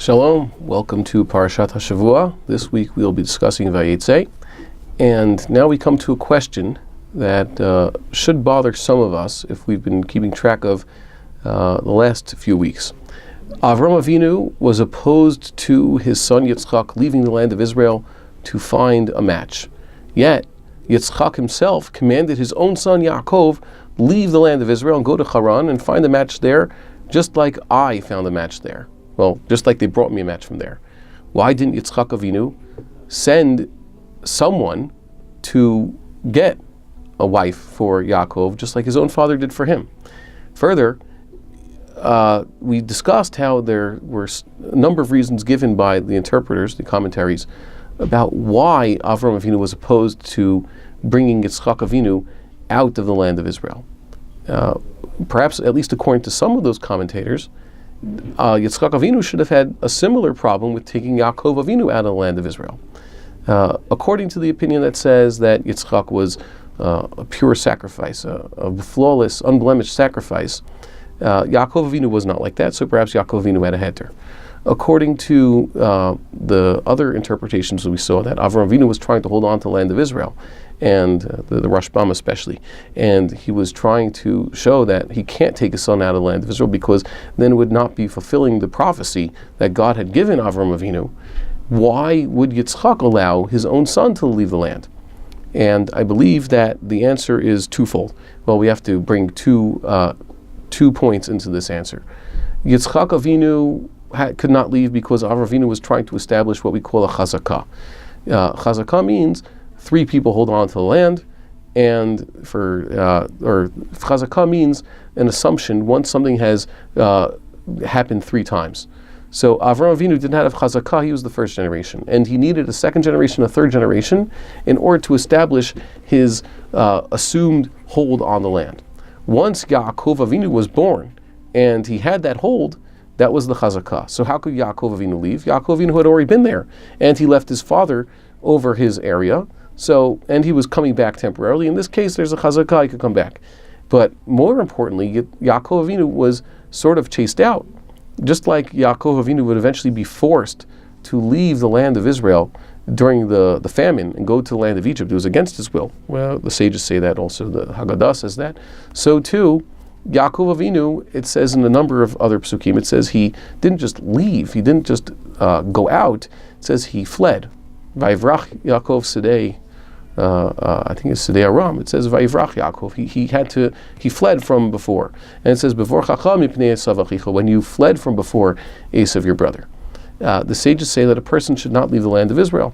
Shalom, welcome to Parashat HaShavua. This week we'll be discussing Vayeitzei. And now we come to a question that should bother some of us if we've been keeping track of the last few weeks. Avram Avinu was opposed to his son Yitzchak leaving the land of Israel to find a match. Yet, Yitzchak himself commanded his own son Yaakov leave the land of Israel and go to Haran and find a match there, just like I found a match there. Well, just like they brought me a match from there. Why didn't Yitzchak Avinu send someone to get a wife for Yaakov, just like his own father did for him? Further, we discussed how there were a number of reasons given by the interpreters, the commentaries, about why Avram Avinu was opposed to bringing Yitzchak Avinu out of the land of Israel. Perhaps, at least according to some of those commentators, Yitzchak Avinu should have had a similar problem with taking Yaakov Avinu out of the land of Israel. According to the opinion that says that Yitzchak was a pure sacrifice, a flawless, unblemished sacrifice, Yaakov Avinu was not like that, so perhaps Yaakov Avinu had a heter. According to the other interpretations that we saw, that Avram Avinu was trying to hold on to the land of Israel, and the Rashbam especially, and he was trying to show that he can't take his son out of the land of Israel because then it would not be fulfilling the prophecy that God had given Avram Avinu. Why would Yitzchak allow his own son to leave the land? And I believe that the answer is twofold. Well, we have to bring two points into this answer. Yitzchak Avinu could not leave because Avram Avinu was trying to establish what we call a chazakah. Chazakah means three people hold on to the land, and chazakah means an assumption once something has happened three times. So Avram Avinu did not have chazakah; he was the first generation, and he needed a second generation, a third generation, in order to establish his assumed hold on the land. Once Yaakov Avinu was born, and he had that hold, that was the chazakah. So how could Yaakov Avinu leave? Yaakov Avinu had already been there, and he left his father over his area. And he was coming back temporarily. In this case, there's a chazakah, he could come back. But more importantly, Yaakov Avinu was sort of chased out. Just like Yaakov Avinu would eventually be forced to leave the land of Israel during the famine and go to the land of Egypt. It was against his will. Well, the sages say that also. The Haggadah says that. So too, Yaakov Avinu, it says in a number of other psukim, it says he didn't just leave, he didn't just go out, it says he fled. Vayivrach Yaakov Sedei, I think it's Sedei Aram, it says Vayivrach Yaakov, he fled from before. And it says, Before Chacham mipnei Esav achicha, when you fled from before Esav your brother. The sages say that a person should not leave the land of Israel.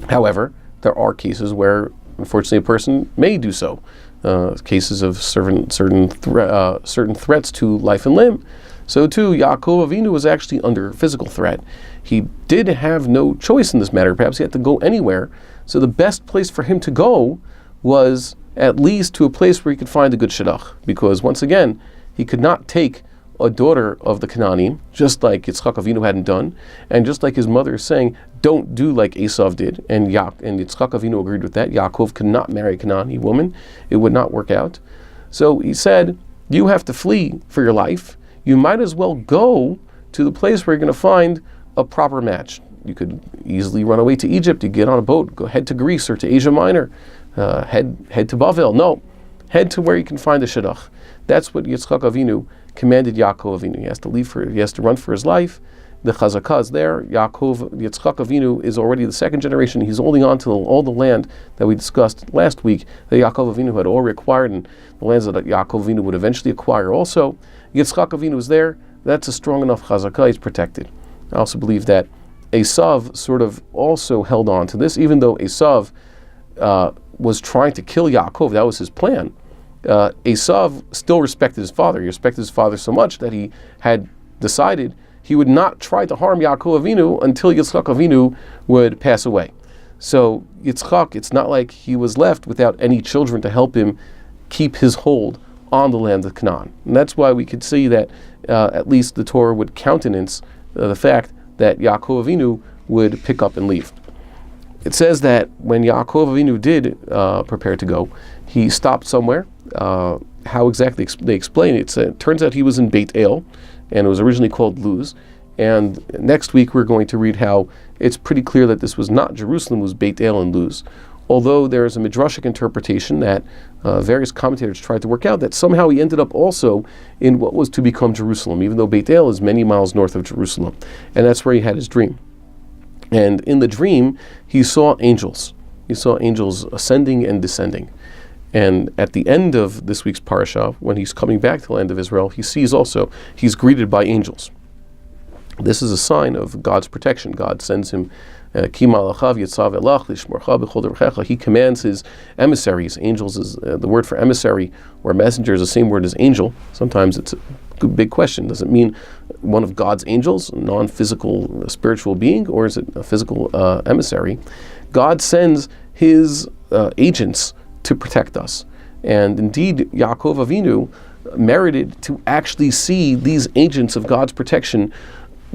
However, there are cases where, unfortunately, a person may do so. Cases of certain threats to life and limb. So too, Yaakov Avinu was actually under physical threat. He did have no choice in this matter. Perhaps he had to go anywhere. So the best place for him to go was at least to a place where he could find a good shidduch. Because once again, he could not take a daughter of the Canaanim, just like Yitzchak Avinu hadn't done, and just like his mother is saying, don't do like Esav did, and Yitzchak Avinu agreed with that. Yaakov could not marry a Canaanite woman. It would not work out. So he said, you have to flee for your life. You might as well go to the place where you're going to find a proper match. You could easily run away to Egypt. You get on a boat, go head to Greece or to Asia Minor, head to Bavel. No, head to where you can find a shidduch. That's what Yitzchak Avinu commanded Yaakov Avinu. He has to leave he has to run for his life. The chazakah is there. Yitzchak Avinu is already the second generation. He's holding on to all the land that we discussed last week that Yaakov Avinu had already acquired, and the lands that Yaakov Avinu would eventually acquire also. Yitzchak Avinu is there. That's a strong enough chazakah. He's protected. I also believe that Esav sort of also held on to this, even though Esav was trying to kill Yaakov. That was his plan. Esav still respected his father. He respected his father so much that he had decided he would not try to harm Yaakov Avinu until Yitzchak Avinu would pass away. So Yitzchak, it's not like he was left without any children to help him keep his hold on the land of Canaan. And that's why we could see that at least the Torah would countenance the fact that Yaakov Avinu would pick up and leave. It says that when Yaakov Avinu did prepare to go, he stopped somewhere. How exactly they explain it? It turns out he was in Beit El, and it was originally called Luz. And next week we're going to read how it's pretty clear that this was not Jerusalem, it was Beit El and Luz. Although there is a midrashic interpretation that various commentators tried to work out that somehow he ended up also in what was to become Jerusalem, even though Beit El is many miles north of Jerusalem. And that's where he had his dream. And in the dream, he saw angels. He saw angels ascending and descending. And at the end of this week's parasha, when he's coming back to the land of Israel, he sees also, he's greeted by angels. This is a sign of God's protection. God sends him, he commands his emissaries. Angels is the word for emissary or messenger is the same word as angel. Sometimes it's a big question. Does it mean one of God's angels, a non-physical spiritual being, or is it a physical emissary? God sends his agents to protect us. And indeed, Yaakov Avinu merited to actually see these agents of God's protection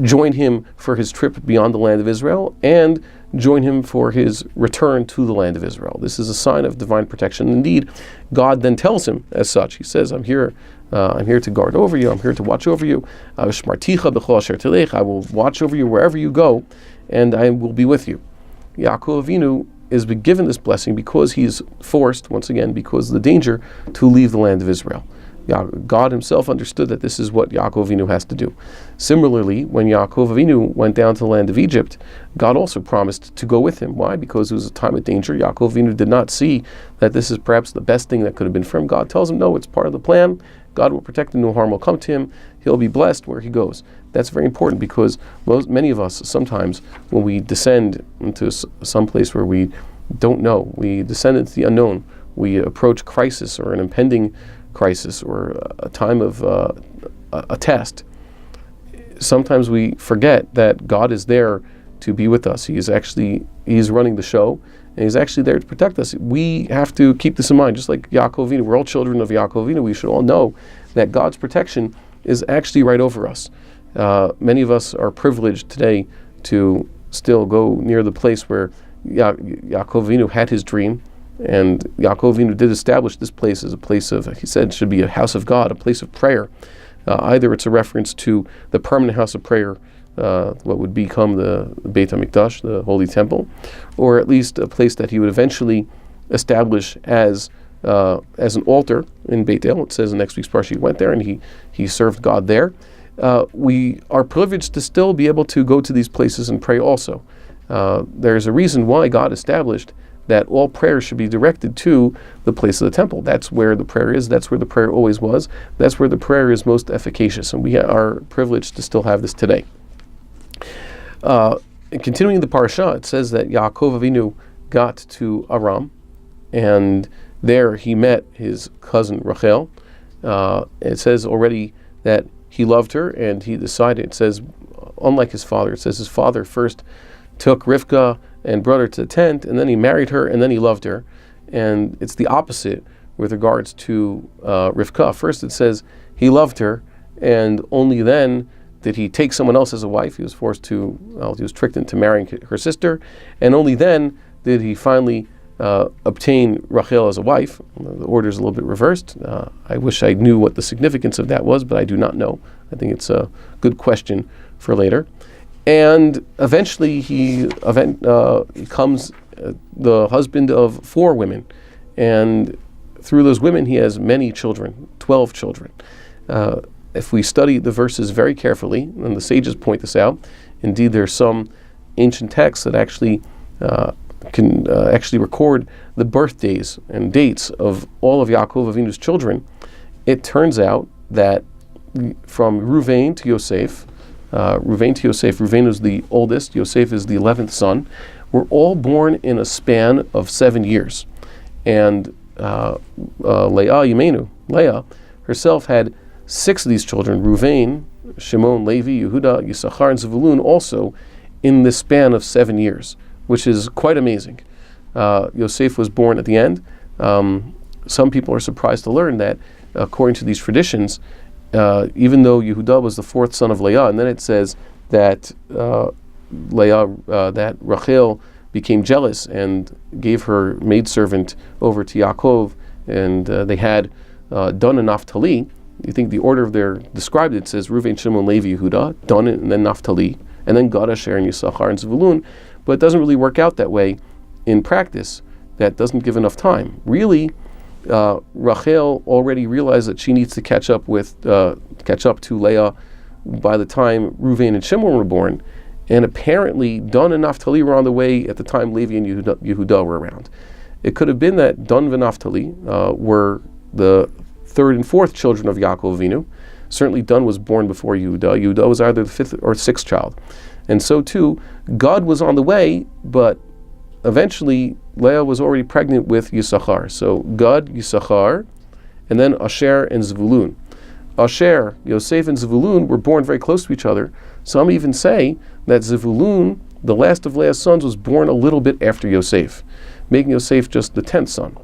join him for his trip beyond the land of Israel and join him for his return to the land of Israel. This is a sign of divine protection. Indeed, God then tells him as such. He says, I'm here to guard over you. I'm here to watch over you. I will watch over you wherever you go, and I will be with you. Yaakov Avinu is given this blessing because he is forced, once again, because of the danger, to leave the land of Israel. God himself understood that this is what Yaakov Avinu has to do. Similarly, when Yaakov Avinu went down to the land of Egypt, God also promised to go with him. Why? Because it was a time of danger. Yaakov Avinu did not see that this is perhaps the best thing that could have been for him. God tells him, no, it's part of the plan. God will protect him, no harm will come to him. He'll be blessed where he goes. That's very important because many of us, sometimes when we descend into some place where we don't know, we descend into the unknown, we approach crisis or an impending crisis or a time of a test, sometimes we forget that God is there to be with us. He's running the show, and he's actually there to protect us. We have to keep this in mind, just like Yaakov Avinu. We're all children of Yaakov Avinu. We should all know that God's protection is actually right over us. Many of us are privileged today to still go near the place where Yaakov Avinu had his dream. And Yaakov Avinu did establish this place as a place of, he said, should be a house of God, a place of prayer. Either it's a reference to the permanent house of prayer, what would become the Beit HaMikdash, the Holy Temple, or at least a place that he would eventually establish as an altar in Beit El. It says in next week's parsha he went there and he served God there. We are privileged to still be able to go to these places and pray also. There's a reason why God established that all prayer should be directed to the place of the temple. That's where the prayer is. That's where the prayer always was. That's where the prayer is most efficacious. And we are privileged to still have this today. Continuing the parasha, it says that Yaakov Avinu got to Aram, and there he met his cousin Rachel. It says already that he loved her, and he decided, it says, unlike his father, it says his father first took Rivka and brought her to the tent, and then he married her, and then he loved her. And it's the opposite with regards to Rivka. First it says he loved her, and only then did he take someone else as a wife. He was he was tricked into marrying her sister, and only then did he finally obtain Rachel as a wife. The order is a little bit reversed. I wish I knew what the significance of that was, but I do not know. I think it's a good question for later. And eventually he becomes the husband of 4 women. And through those women he has many children, 12 children. If we study the verses very carefully, and the sages point this out, indeed there's some ancient texts that actually can actually record the birthdays and dates of all of Yaakov Avinu's children. It turns out that from Ruvain to Yosef, Ruvain is the oldest, Yosef is the 11th son, were all born in a span of 7 years. And Leah herself had 6 of these children, Ruvain, Shimon, Levi, Yehuda, Yisachar, and Zevulun, also in this span of 7 years, which is quite amazing. Yosef was born at the end. Some people are surprised to learn that, according to these traditions, even though Yehuda was the 4th son of Leah, and then it says that that Rachel became jealous and gave her maidservant over to Yaakov, and they had Dan and Naphtali. You think the order of their described it says Reuven, Shimon, Levi, Yehuda, Dan, and then Naphtali, and then Gad, Asher, and Yisachar, and Zvulun, but it doesn't really work out that way in practice. That doesn't give enough time. Really, Rachel already realized that she needs to catch up to Leah by the time Reuven and Shimon were born, and apparently Dan and Naphtali were on the way at the time Levi and Yehuda were around. It could have been that Dan and Naphtali were the third and fourth children of Yaakov Avinu. Certainly Dan was born before Yehuda. Yehuda was either the fifth or sixth child. And so too, God was on the way, but eventually Leah was already pregnant with Yisachar. So Gad, Yisachar, and then Asher and Zvulun. Asher, Yosef, and Zvulun were born very close to each other. Some even say that Zvulun, the last of Leah's sons, was born a little bit after Yosef, making Yosef just the 10th son.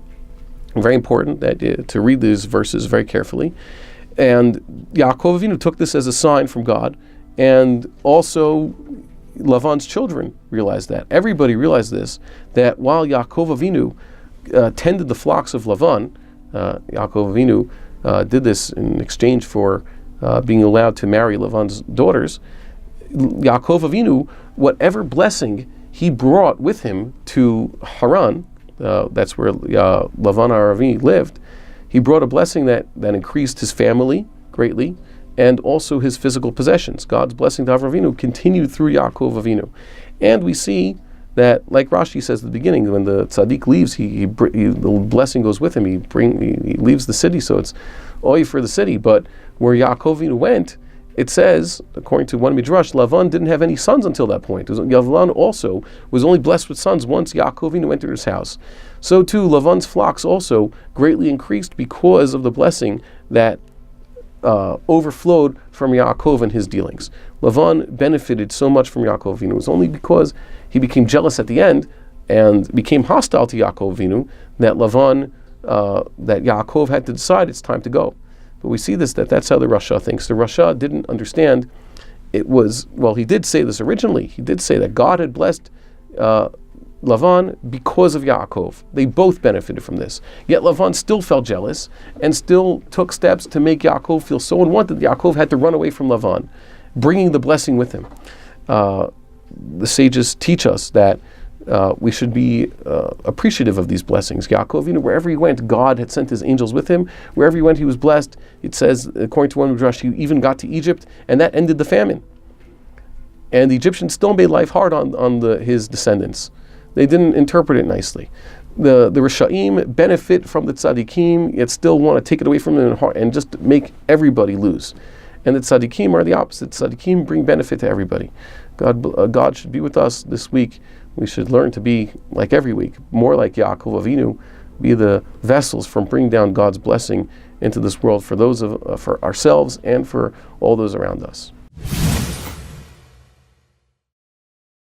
Very important that to read these verses very carefully. And Yaakov Avinu took this as a sign from God, and also Lavan's children realized that. Everybody realized this, that while Yaakov Avinu tended the flocks of Lavan, Yaakov Avinu did this in exchange for being allowed to marry Lavan's daughters. Yaakov Avinu, whatever blessing he brought with him to Haran, that's where Lavan Aravi lived, he brought a blessing that increased his family greatly, and also his physical possessions. God's blessing to Avram Avinu continued through Yaakov Avinu. And we see that, like Rashi says at the beginning, when the tzaddik leaves, the blessing goes with him. He leaves the city, so it's oy for the city. But where Yaakov Avinu went, it says, according to one midrash, Lavan didn't have any sons until that point. Lavan also was only blessed with sons once Yaakov Avinu entered his house. So too, Lavan's flocks also greatly increased because of the blessing that overflowed from Yaakov and his dealings. Lavan benefited so much from Yaakov Avinu. It was only because he became jealous at the end and became hostile to Yaakov Avinu that that Yaakov had to decide it's time to go. But we see that's how the Rasha thinks. The Rasha didn't understand it was, well, he did say this originally. He did say that God had blessed Lavan because of Yaakov. They both benefited from this. Yet Lavan still felt jealous and still took steps to make Yaakov feel so unwanted that Yaakov had to run away from Lavan, bringing the blessing with him. The sages teach us that we should be appreciative of these blessings. Yaakov, wherever he went, God had sent his angels with him. Wherever he went, he was blessed. It says, according to one midrash, he even got to Egypt, and that ended the famine. And the Egyptians still made life hard on his descendants. They didn't interpret it nicely. The Risha'im benefit from the tzaddikim, yet still want to take it away from them and just make everybody lose. And the tzaddikim are the opposite. Tzaddikim bring benefit to everybody. God should be with us this week. We should learn to be, like every week, more like Yaakov Avinu, be the vessels from bringing down God's blessing into this world for ourselves and for all those around us.